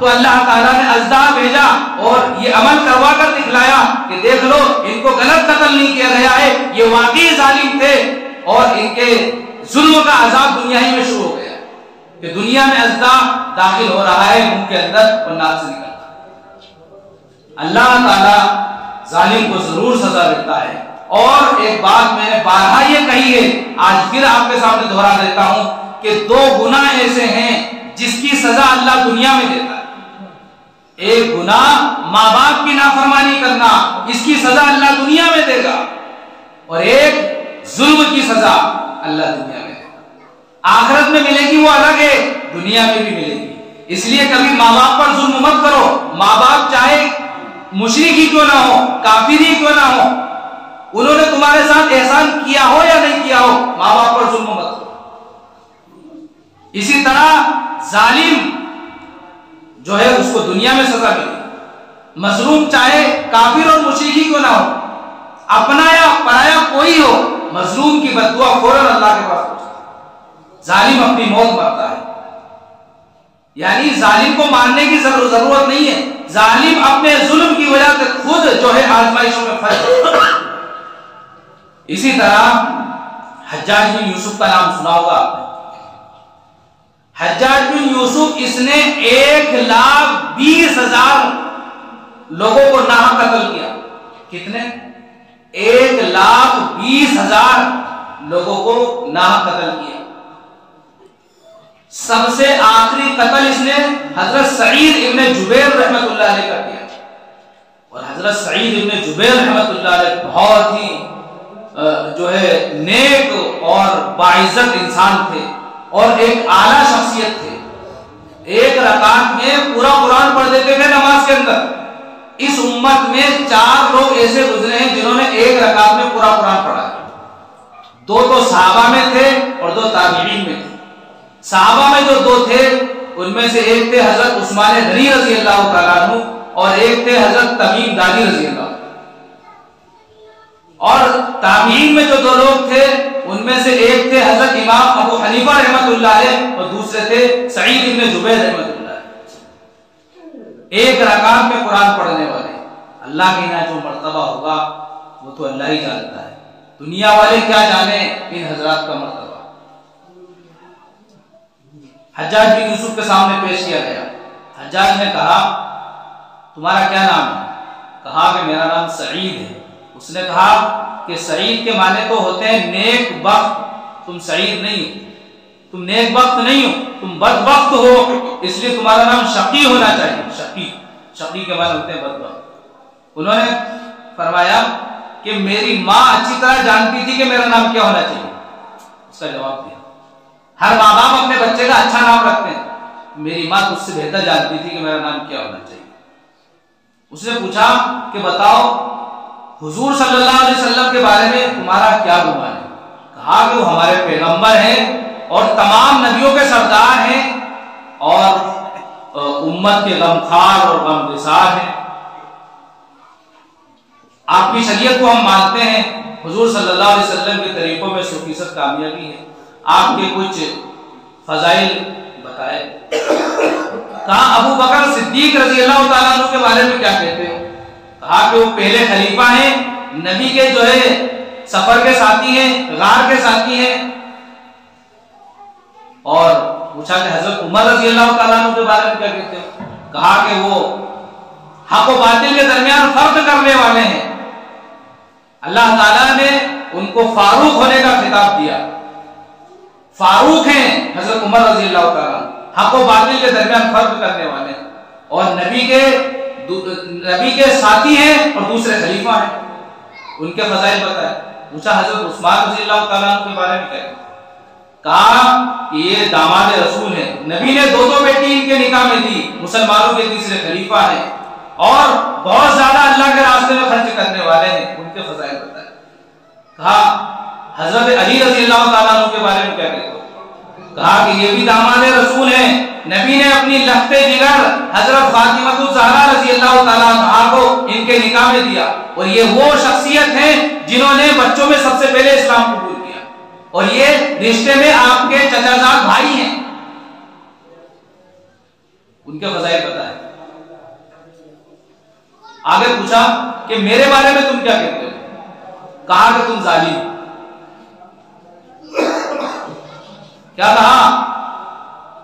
तो अल्लाह ताला ने अज़दा भेजा और ये अमल करवा कर दिखलाया कि देख लो, इनको गलत कत्ल नहीं किया गया है, ये वाकई जालिम थे और इनके जुल्म का अजाब दुनिया ही में शुरू हो गया कि दुनिया में अज़दा दाखिल हो रहा है मुंह के अंदर और नाक से निकलता। अल्लाह ताला जालिम को जरूर सजा देता है। और एक बात मैंने बारहा ये कही है, आज फिर आपके सामने दोहरा देता हूं कि दो गुनाह ऐसे हैं जिसकी सजा अल्लाह दुनिया में देता है। एक गुनाह माँ बाप की नाफरमानी करना, इसकी सजा अल्लाह दुनिया में देगा, और एक जुल्म की सजा अल्लाह दुनिया में देगा। आखिरत में मिलेगी वो अलग है, दुनिया में भी मिलेगी। इसलिए कभी माँ बाप पर जुल्म मत करो। माँ बाप चाहे मुशरिक ही क्यों ना हो, काफिर ही क्यों ना हो, उन्होंने तुम्हारे साथ एहसान किया हो या नहीं किया हो, माँ बाप पर जुल्म मत करो। इसी तरह जालिम जो है उसको दुनिया में सजा मिलेगी। मजलूम चाहे काफिर और मुशरिक ही क्यों ना हो, अपना या पराया कोई हो, मजलूम की बद्दुआ फौरन अल्लाह के पास पहुंचती। जालिम अपनी मौत मरता है, यानी जालिम को मारने की जरूरत नहीं है। जालिम अपने जुल्म की वजह से खुद जो है आजमाइशों में फंस। इसी तरह हज्जाज बिन यूसुफ का नाम सुना होगा आपने। हज्जाज बिन यूसुफ, इसने 1,20,000 लोगों को नाहक कत्ल किया। कितने? 1,20,000 लोगों को नाहक कत्ल किया। सबसे आखिरी कत्ल इसने हजरत सईद इब्ने जुबैर रहमतुल्लाह अलैह का किया। और हजरत सईद इब्ने जुबैर रहमतुल्लाह अलैह बहुत ही जो है नेक और बाइज्जत इंसान थे और एक आला शख्सियत थे। एक रकात में पूरा कुरान पढ़ देते थे नमाज के अंदर। इस उम्मत में 4 लोग ऐसे गुजरे हैं जिन्होंने एक रकात में पूरा कुरान पढ़ा। 2 तो सहाबा में थे और 2 ताबीईन में थे। सहाबा में जो 2 थे उनमें से एक थे हजरत उस्मान गनी रज़ी अल्लाह ताला अन्हु और एक थे हजरत तमीम दारी रज़ी अल्लाह। और ताबीईन में जो 2 लोग थे उनमें से एक थे हजरत इमाम अबू हनीफा रहमतुल्लाह अलैह और दूसरे थे सईद इब्ने जुबैर रहमतुल्लाह अलैह। एक रकात में कुरान पढ़ने वाले। अल्लाह के यहाँ जो मर्तबा होगा वो तो अल्लाह ही जानता है, दुनिया वाले क्या जाने इन हजरात का मर्तबा। हज्जाज बिन यूसुफ के सामने पेश किया गया। हज्जाज ने कहा तुम्हारा क्या नाम है? कहा कि मेरा नाम सईद है। उसने कहा कि सईद के माने तो होते हैं नेक बख्त, तुम सईद नहीं हो, तुम नेक बख्त नहीं हो, तुम बदबख्त हो, इसलिए तुम्हारा नाम शकी होना चाहिए। शकी के माने होते हैं बदबख्त। उन्होंने फरमाया कि मेरी माँ अच्छी तरह जानती थी कि मेरा नाम क्या होना चाहिए। उसका जवाब दिया, हर माँ बाप अपने बच्चे का अच्छा नाम रखते हैं, मेरी माँ तुझसे बेहतर जानती थी कि मेरा नाम क्या होना चाहिए। उसने पूछा कि बताओ हुजूर सल्लल्लाहु अलैहि वसल्लम के बारे में तुम्हारा क्या गुमान है? कहा कि वो हमारे पैगंबर हैं और तमाम नबियों के सरदार हैं और उम्मत के गमखार और गमगुसार हैं। आपकी शरीयत को हम मानते हैं, हुजूर सल्लल्लाहु अलैहि वसल्लम के तरीकों में 100% कामयाबी है। आपके कुछ फजाइल बताए। कहा अबू बकर सिद्दीक रजी अल्लाह ताला अन्हु के बारे में क्या कहते हो? कहा कि वो पहले खलीफा हैं, नबी के जो है सफर के साथी हैं, गार के साथी हैं। और पूछा कि हजरत उमर रजी अल्लाह ताला अन्हु के बारे में क्या कहते हो? कहा कि वो हक और बातिल के दरमियान फर्क करने वाले हैं। अल्लाह ताला ने उनको फारूक होने का खिताब दिया। फारूक हैं हजरत उमर रजी अल्लाह ताला, हक और बातिल के दरमियान फर्क करने वाले, और नबी के साथी हैं और दूसरे खलीफा हैं। उनके फजाइल बताए। पूछा हजरत उस्मान रजी अल्लाह ताला के बारे में क्या? कहा कि ये दामाद रसूल है, नबी ने दो बेटी इनके निकाह में दी, मुसलमानों के तीसरे खलीफा हैं और बहुत ज्यादा अल्लाह के रास्ते में खर्च करने वाले हैं। उनके फजाइल बताए। कहा हजरत अली रजी अल्लाह ताला अन्हु के बारे में क्या कहते हो? कहा कि ये भी दामाद रसूल हैं, नबी ने अपनी लफ्ते जिगर हजरत फातिमा ज़हरा रजी अल्लाह ताला अन्हा को इनके निकाह में दिया, और ये वो शख्सियत हैं जिन्होंने बच्चों में सबसे पहले इस्लाम कबूल किया, और ये रिश्ते में आपके चचाजाद भाई हैं। उनके फजाइल बताए। आगे पूछा कि मेरे बारे में तुम क्या कहते हो? कहा कि तुम जालिम। क्या कहा?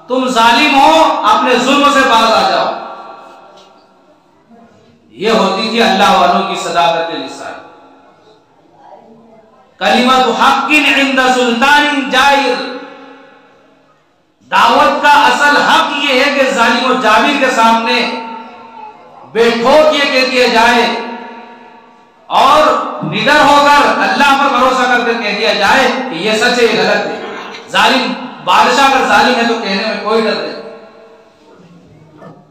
तुम जालिम हो, अपने जुल्म से बाज आ जाओ। ये होती थी अल्लाह वालों की सदाकत लिसान। कलिमतु हक्किन इंद सुल्तानिन जाइर। दावत का असल हक ये है कि जालिम और जाबिर के सामने बेठोक ये कह दिया जाए और निडर होकर अल्लाह पर भरोसा करके कह दिया जाए कि ये सच है, ये गलत है। जालिम बादशाह अगर जालिम है तो कहने में कोई डर नहीं।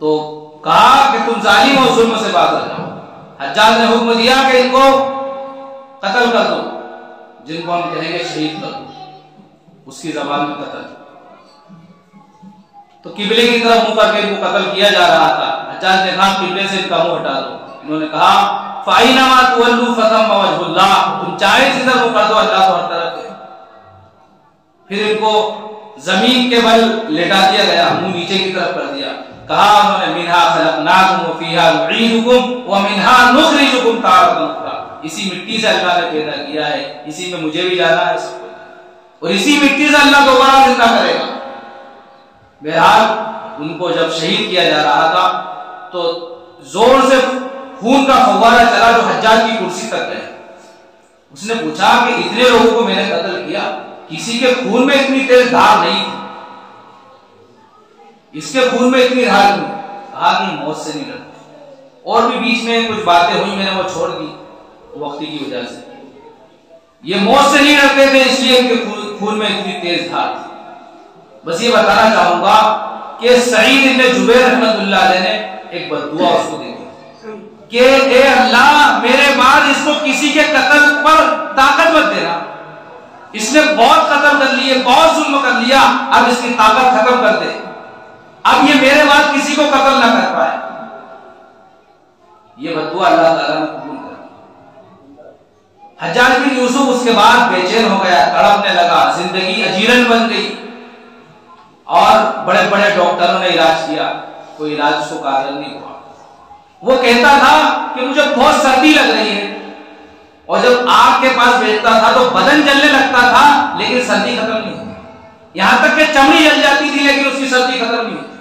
तो कहा कि तुम जालिम और जुल्म से बाज आ जाओ। हज्जाज ने हुक्म दिया कि इनको कत्ल कर दो, जिनको हम कहेंगे शहीद कर दो, उसकी जबान में कत्ल। तो किबले की तरफ मुंह करके इनको कत्ल किया जा रहा था। हज्जाज ने कहा किबले से इनका मुंह हटा दो। इन्होंने कहा फाइनमा तुवल्लू फसम वजहुल्लाह, तुम चाहे जिधर मुंह कर दो, अल्लाह तो हर तरफ है। फिर इनको जमीन के बल लेटा दिया गया, मुंह नीचे की तरफ कर दिया। कहा उन्होंने मिन्हा खलकनाकुम व फीहा नुईदुकुम व मिन्हा नुखरिजुकुम तारतन उखरा। इसी मिट्टी से अल्लाह ने पैदा किया है, इसी में मुझे भी जाना है सबको, और इसी मिट्टी से अल्लाह दोबारा जिंदा करेगा। बहरहाल उनको जब शहीद किया जा रहा था तो जोर से खून का फव्वारा चला जो हज्जाज की कुर्सी तक गया। उसने पूछा कि इतने लोगों को मैंने कत्ल किया, किसी के खून में इतनी तेज धार नहीं थी, इसके खून में इतनी धार क्यों? कहा कि मौत से नहीं डरते। और भी बीच में कुछ बातें हुई, मैंने वो छोड़ दी वक्ती की वजह से। ये मौत से नहीं डरते थे इसलिए इनके खून में इतनी तेज धार थी। बस ये बताना चाहूंगा कि सईद इब्न जुबैर रहमतुल्लाह अलैह ने एक बद्दुआ उसको दी कि ए अल्लाह, मेरे बाद इसको किसी के कत्ल पर ताकत मत देना। इसने बहुत कत्ल कर लिए, बहुत जुल्म कर लिया, अब इसकी ताकत खत्म कर दे, अब ये मेरे बाद किसी को कत्ल ना कर पाए। ये बद्दुआ अल्लाह ताला ने कबूल कर। हज्जाज बिन यूसुफ उसके बाद बेचैन हो गया, तड़पने लगा, जिंदगी अजीरन बन गई, और बड़े बड़े डॉक्टरों ने इलाज किया, कोई इलाज उसको कारगर नहीं हुआ। वो कहता था कि मुझे बहुत सर्दी लग रही है, और जब आग के पास बैठता था तो बदन जलने लगता था, लेकिन सर्दी खत्म नहीं होती। यहां तक कि चमड़ी जल जाती थी, लेकिन उसकी सर्दी खत्म नहीं होती।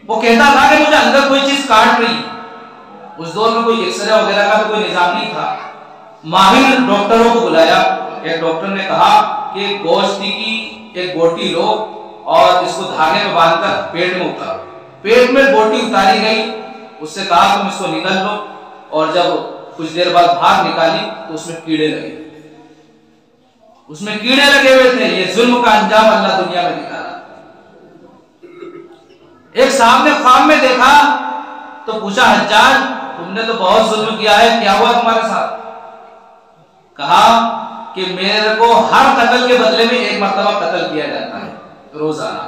वो कहता था कि मुझे अंदर कोई चीज काट रही। उस दौर में कोई एक्सरे वगैरह का तो कोई निजाम नहीं था। माहिर डॉक्टरों को बुलाया। एक डॉक्टर ने कहा कि गोश्त की एक बोटी लो और इसको धागे में बांधकर पेट में उतारो। पेट में बोटी उतारी गई, उससे कहा तुम इसको निकल लो, और जब कुछ देर बाद बाहर निकाली तो उसमें कीड़े लगे, उसमें कीड़े लगे हुए थे। ये जुल्म का अंजाम अल्लाह दुनिया में दिखा रहा। एक साहब ने ख्वाब में देखा तो पूछा, हज्जाज तुमने तो बहुत जुल्म किया है, क्या हुआ तुम्हारे साथ? कहा कि मेरे को हर कत्ल के बदले में एक मर्तबा कत्ल किया जाता है रोजाना,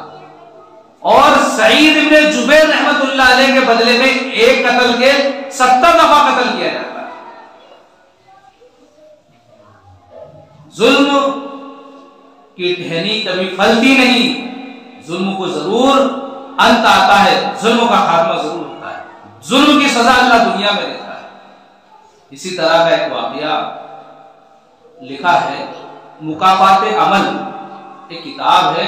और सईद इब्न जुबैर रहमतुल्लाह अलैह के बदले में एक कत्ल के 70 दफा कत्ल किया जाता है। जुल्म की टहनी कभी फलती नहीं, जुल्म को जरूर अंत आता है, जुल्म का खात्मा जरूर होता है, जुल्म की सजा अल्लाह दुनिया में देता है। इसी तरह का एक वाकया लिखा है मुकाफात अमल, एक किताब है,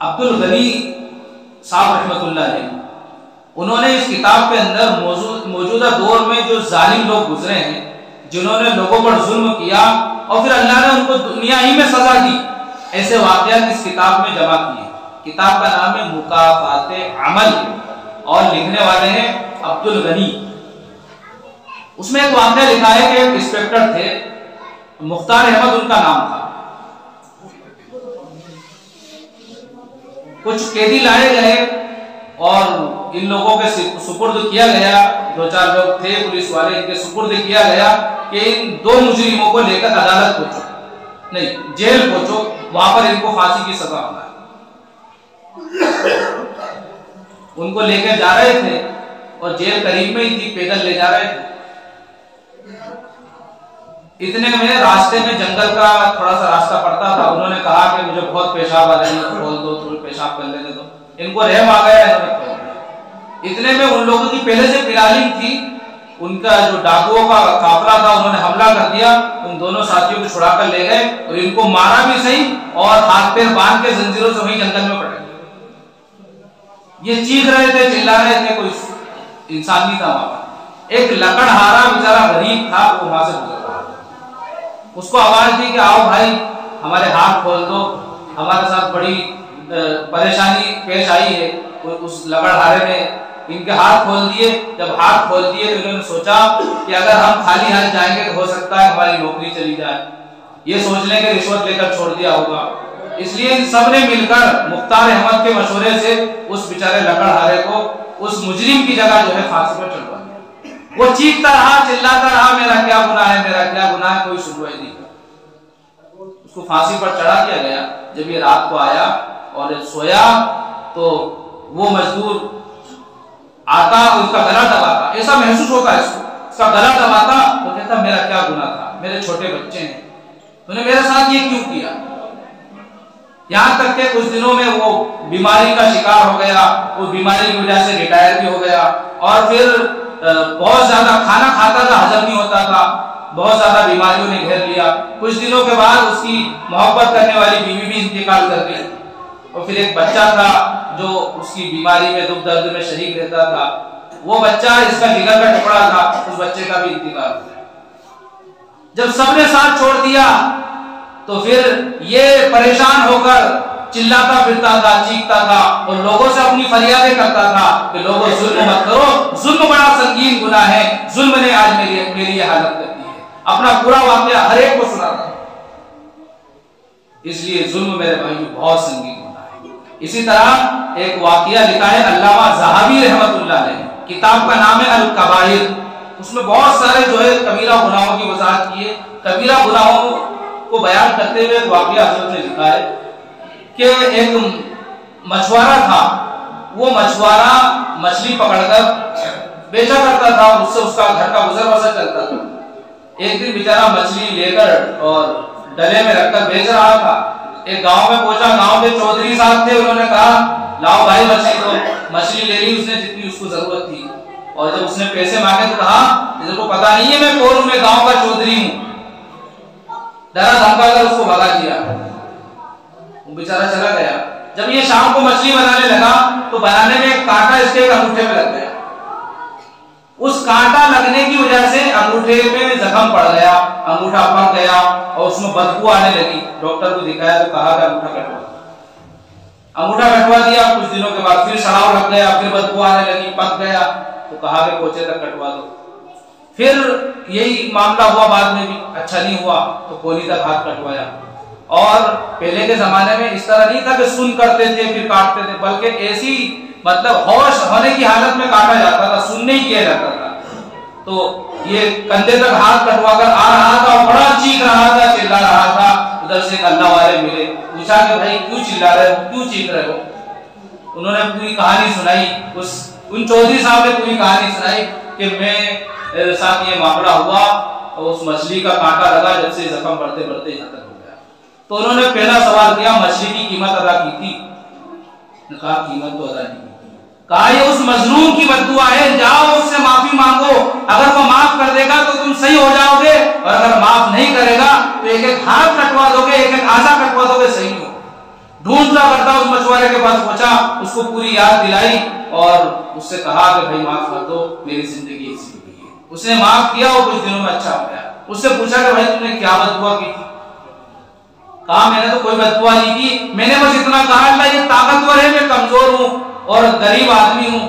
अब्दुल गनी साहब रहमतुल्लाह अलैह, उन्होंने इस किताब के अंदर मौजूदा दौर में जो जालिम लोग गुजरे हैं, जिन्होंने लोगों पर जुल्म किया और फिर अल्लाह ने उनको दुनिया ही में सजा दी, ऐसे वाकयात इस किताब में जमा किए। किताब का नाम है मुकाफात अमल और लिखने वाले हैं अब्दुल गनी। उसमें एक वाकया लिखा है कि एक इंस्पेक्टर थे, मुख्तार अहमद उनका नाम था। कुछ कैदी लाए गए और इन लोगों के सुपुर्द किया गया, 2-4 लोग थे पुलिस वाले, इनके सुपुर्द किया गया कि इन 2 मुजरिमों को लेकर अदालत पहुंचो, नहीं जेल पहुंचो, वहां पर इनको फांसी की सजा होना है। उनको लेकर जा रहे थे और जेल करीब में ही थी, पैदल ले जा रहे थे। इतने में रास्ते में जंगल का थोड़ा सा रास्ता पड़ता था। उन्होंने कहा कि मुझे बहुत पेशाब आ रही है, खोल दो, थोड़ी पेशाब कर लेने दो। इनको रहम आ गया, इन्होंने खोल दिया। इतने में उन लोगों की पहले से प्लानिंग थी, उनका जो डाकुओं का काफिला था उन्होंने हमला कर दिया, उन दोनों साथियों को छुड़ा कर ले गए और इनको मारा भी सही और हाथ पैर बांध के जंजीरों से वहीं जंगल में पटक दिया। ये चीख रहे थे, चिल्ला रहे थे, कोई इंसान नहीं था वहां पर। एक लकड़हारा बेचारा गरीब था, वो वहां से गुजर रहा था। उसको आवाज दी कि आओ भाई, हमारे हाथ खोल दो, हमारे साथ बड़ी परेशानी पेश आई है। उस लकड़हारे ने इनके हाथ खोल दिए। जब हाथ खोल दिए तो इन्होंने सोचा कि अगर हम खाली हाथ जाएंगे तो हो सकता है हमारी नौकरी चली जाए। ये सोचने के रिश्वत लेकर छोड़ दिया होगा, इसलिए इन सब ने मिलकर मुख्तार अहमद के मशवरे से उस बेचारे लकड़हारे को उस मुजरिम की जगह जो है फांसी पर चढ़वा दिया। वो चीखता रहा, चिल्लाता रहा, मेरा क्या गुनाह है, मेरा क्या गुनाह है, कोई सुनवाई नहीं। उसको फांसी पर चढ़ा दिया गया। जब ये रात को आया और सोया तो वो मजदूर आता, उसका गला दबाता, ऐसा महसूस होता है इसको, उसका गला दबाता, वो कहता मेरा क्या गुनाह था, मेरे छोटे बच्चे हैं, तूने मेरे साथ ये क्यों किया। यहां तक के कुछ दिनों में वो बीमारी का शिकार हो गया, वो बीमारी की वजह से रिटायर भी हो गया और फिर बहुत ज्यादा खाना खाता था, हजम नहीं होता था, बहुत ज्यादा बीमारियों ने घेर लिया। कुछ दिनों के बाद उसकी मोहब्बत करने वाली बीवी भी इंतकाल कर गई और फिर एक बच्चा था जो उसकी बीमारी में दुख दर्द में शरीक रहता था। वो बच्चा इसका जिगर का टुकड़ा था, उस बच्चे का भी इंतकाल हो गया। जब सबने साथ छोड़ दिया तो फिर ये परेशान होकर चिल्लाता फिरता था, चीखता था और लोगों से अपनी फरियादें करता था कि लोगों जुल्म मत करो, जुल्म बड़ा संगीन गुनाह है, जुल्म ने आज मेरी ये हालत कर दी है। अपना पूरा वाकया हर एक को सुनाता। इसलिए जुल्म मेरे भाइयों बहुत संगीन गुनाह है। इसी तरह एक वाकया लिखा है अल्लामा ज़हाबी रहमतुल्लाह अलैह, किताब का नाम है अल कबाइर। उसमें बहुत सारे जो है कबीरा गुनाहों की वजाहत की है। कबीरा गुनाहों को बयान करते हुए वाकया हज़रत ने लिखा है कि एक मछुआरा था, वो मछुआरा मछली पकड़कर बेचा करता था, उससे उसका घर का गुजर बसर चलता था। एक दिन बेचारा मछली लेकर और डले में रखकर बेच रहा था। एक गांव में पहुंचा, गांव के चौधरी साहब थे, उन्होंने कहा लाओ भाई मछली, तो मछली ले ली उसने जितनी उसको जरूरत थी। और जब उसने पैसे मांगे तो कहा इसको पता नहीं है मैं कौन हूं, मैं गांव का चौधरी हूं। डरा धमका कर उसको भगा दिया, वो बेचारा चला गया। जब ये शाम को मछली बनाने लगा तो बनाने में एक कांटा इसके अंगूठे में लग गया। उस कांटा लगने की वजह से अंगूठे में जख्म पड़ गया, अंगूठा पक गया और उसमें बदबू आने लगी। डॉक्टर को दिखाया तो कहा कि अंगूठा कटवा। अंगूठा कटवा दिया, कुछ दिनों के बाद फिर सड़ाव लग गया, फिर बदबू आने लगी, पक गया तो कहा कि पोचे तक कटवा दो। फिर यही मामला हुआ, बाद में भी अच्छा नहीं हुआ तो कोहनी तक हाथ कटवाया। और पहले के जमाने में इस तरह नहीं था कि सुन करते थे फिर काटते थे, बल्कि ऐसी मतलब होश होने की हालत में काटा जाता था, सुन नहीं किया जाता था। तो ये कंधे तक हाथ कटवा कर आ रहा था और बड़ा चीख रहा था, चिल्ला रहा था। उधर से एक अल्लाह वाले मिले, पूछा कि भाई क्यों चिल्ला रहे हो, क्यों चीख रहे हो। उन्होंने पूरी कहानी सुनाई, उन चौधरी साहब ने पूरी कहानी सुनाई कि मेरे साथ ये मामला हुआ और उस मछली का कांटा लगा, जब से जख्म बढ़ते बढ़ते यहाँ तक हो गया। तो उन्होंने पहला सवाल किया, मछली की कीमत अदा की थी? कहा कीमत तो अदा नहीं की। कहा ये उस मजलूम की बद्दुआ है, जाओ उससे माफी मांगो, अगर वो माफ कर देगा तो तुम सही हो जाओगे, और अगर माफ नहीं करेगा तो एक एक हाथ कटवा दोगे, एक एक आजा कटवा दोगे, सही हो। ढूंढता करता उस मछुआरे के पास पहुंचा, उसको पूरी याद दिलाई और उससे कहा कि भाई माफ कर दो, मेरी जिंदगी ऐसी हो गई है। उसने माफ किया और कुछ दिनों में अच्छा हो गया। उससे पूछा कि भाई तुमने क्या बद्दुआ की थी? कहा मैंने तो कोई बद्दुआ नहीं की, मैंने बस इतना कहा अल्लाह ये ताकतवर है, मैं कमजोर हूं और गरीब आदमी हूं,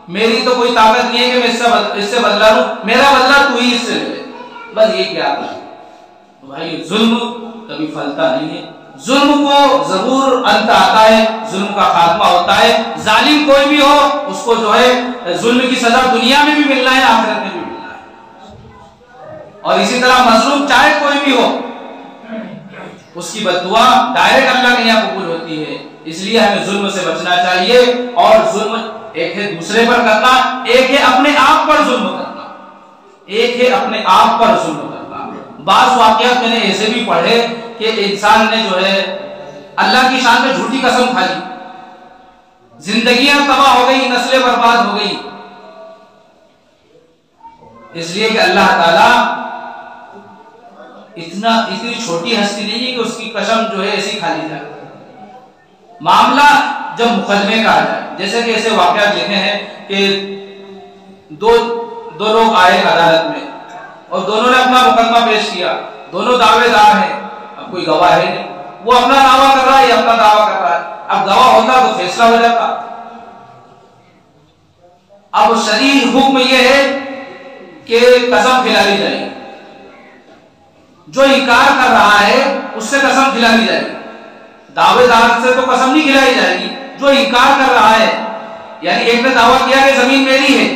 मेरी तो कोई ताकत नहीं है कि मैं इससे बदला लूं, मेरा बदला तू ही इससे ले, बस ये क्या था। तो भाई जुल्म कभी फलता नहीं है, जुल्म को जरूर अंत आता है, जुल्म का खात्मा होता है। जालिम कोई भी हो उसको जो है जुल्म की सजा दुनिया में भी मिलना है, आखिरत में भी मिलना है। और इसी तरह मजलूम चाहे कोई भी हो, उसकी बद्दुआ डायरेक्ट अल्लाह के यहाँ कबूल होती है। इसलिए हमें जुल्म से बचना चाहिए। और जुल्म एक है दूसरे पर करना, एक है अपने आप पर जुल्म करना, एक है अपने आप पर जुल्म करना। बाज़ वाक़यात मैंने ऐसे भी पढ़े कि इंसान ने जो है अल्लाह की शान में झूठी कसम खा ली, जिंदगियां तबाह हो गई, नस्लें बर्बाद हो गई, इसलिए कि अल्लाह ताला इतनी छोटी हस्ती नहीं है कि उसकी कसम जो है ऐसी खा ली जाए। मामला जब मुकदमे का आ जाए, जैसे कि ऐसे वाकयात लिखे हैं कि दो लोग आए अदालत में और दोनों ने अपना मुकदमा पेश किया, दोनों दावेदार हैं, अब कोई गवाह है नहीं, वो अपना दावा कर रहा है, ये अपना दावा कर रहा है। अब गवाह होता तो फैसला हो जाता। अब शरीय हुक्म यह है कि कसम खिला ली जाएगी, जो इनकार कर रहा है उससे कसम खिला ली जाएगी, दावेदार से तो कसम नहीं खिलाई जाएगी, जो इनकार कर रहा है, यानी एक ने दावा किया कि जमीन मेरी है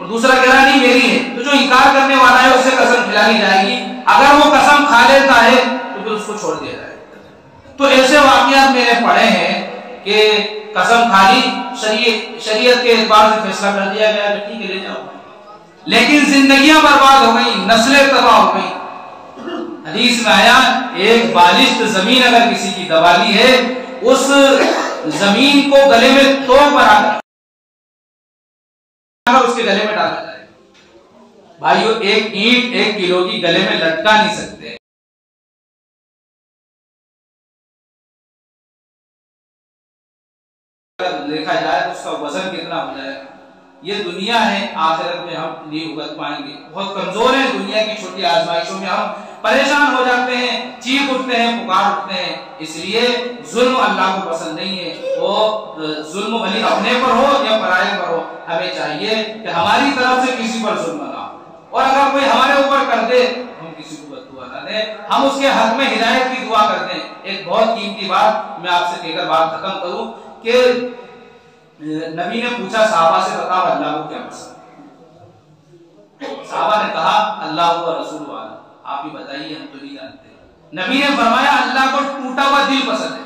और दूसरा कह रहा नहीं मेरी है, तो जो इनकार करने वाला है उससे कसम खिला ली जाएगी। अगर वो कसम खा लेता है तो फिर उसको छोड़ दिया जाएगा। तो ऐसे वाकयात मैंने पढ़े हैं कि कसम खा ली, शरीयत के एतबार से फैसला कर दिया गया कि ठीक है ले जाओ, लेकिन जिंदगियां बर्बाद हो गई, नस्लें तबाह हो गई। हदीस में आया एक बालिश्त जमीन अगर किसी की दबा ली है, उस जमीन को गले में तोड़ बनाकर उसके गले में डाला जाए। भाइयों एक ईंट 1 किलो की गले में लटका नहीं सकते। देखा जाए तो उसका वजन कितना हो जाएगा। ये दुनिया है, आखिरत में हम नहीं भुगत पाएंगे। बहुत कमजोर है, दुनिया की छोटी आजमाइशों में हम परेशान हो जाते हैं, चीख उठते हैं, पुकार उठते हैं। इसलिए जुल्म अल्लाह को पसंद नहीं है। वो जुल्म भले अपने पर हो या पराये पर हो, हमें चाहिए कि हमारी तरफ से किसी पर जुल्म ना हो, और अगर कोई हमारे ऊपर कर दे हम किसी को बद्दुआ ना दें, हम उसके हक में हिदायत की दुआ करते हैं। एक बहुत कीमती बात मैं आपसे कहकर बात खत्म करूं कि नबी ने पूछा साहबा से, बताओ अल्लाह को क्या पसंद है? साहबा ने कहा अल्लाह व रसूल वाला, आप ही बताइए, हम तो नहीं जानते। नबी ने फरमाया अल्लाह को टूटा हुआ दिल पसंद है।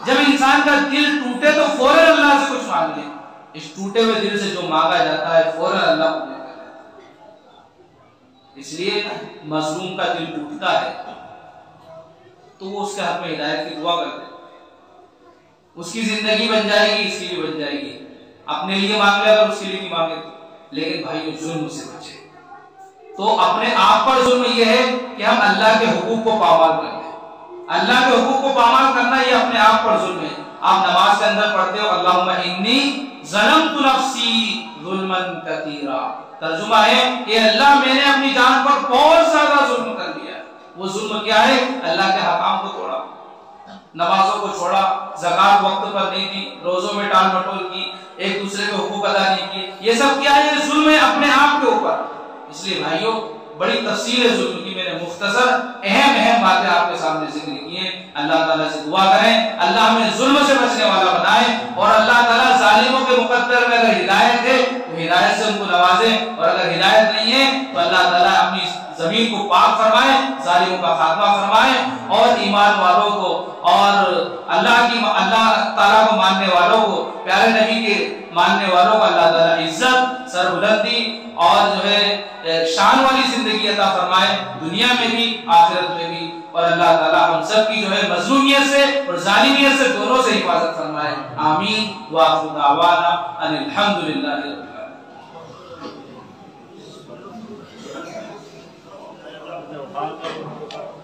जब इंसान का दिल टूटे तो फौरन अल्लाह से कुछ मांग ले। इस टूटे हुए दिल से जो मांगा जाता है फौरन अल्लाह को मिलता है। इसलिए मजलूम का दिल टूटता है तो वो उसके हक में हिदायत की दुआ करते, उसकी जिंदगी बन जाएगी, इसकी भी बन जाएगी। अपने लिए मांग ले अगर उसके लिए भी मांगे तो। लेकिन भाई जुल्म से बचे। तो अपने आप पर जुल्म यह है कि हम अल्लाह के हुकूक को पामाल कर लें। अल्लाह के हुकूक को पामाल करना ये अपने आप पर जुल्म है। आप नमाज के अंदर पढ़ते हो अल्लाहुम्मा इन्नी ज़लमतु नफ्सी ज़ुल्मन कसीरा, तर्जुमा है ये अल्लाह मैंने अपनी जान पर बहुत ज्यादा जुल्म कर दिया। वो जुल्म क्या है? अल्लाह के हकाम को तोड़ा, नमाजों को छोड़ा, ज़कात वक्त पर नहीं दी, रोजों में टाल मटोल की, एक दूसरे के हुकूक अदा नहीं किए। ये सब क्या है? जुल्म है अपने आप के ऊपर। इसलिए भाइयों बड़ी तफसील है जुल्म की, मैंने मुख्तसर अहम बातें आपके सामने जिक्र की हैं। अल्लाह ताला से दुआ करें अल्लाह हमें जुल्म से बचने वाला बनाए, और अल्लाह ताला जालिमों के मुकद्दर में अगर हिदायत है तो हिदायत से उनको नवाजे, और अगर हिदायत नहीं है तो अल्लाह ताला अपनी जमीन को पाक फरमाए, जालिमों का खात्मा फरमाए, और ईमान वालों को और अल्लाह ताला को मानने वालों को, प्यारे नबी के मानने वालों को अल्लाह ताला इज्जत, सरबुलंदी और जो है शान वाली जिंदगी अता फरमाए, दुनिया में भी आखिरत में भी। और अल्लाह ताला हम सब की जो है मजलूमियत से और जालिमियत से दोनों से हिफाजत फरमाए। आमीन व आखिर दावाना अनिल हम्दुलिल्लाहि रब्बिल आलमीन।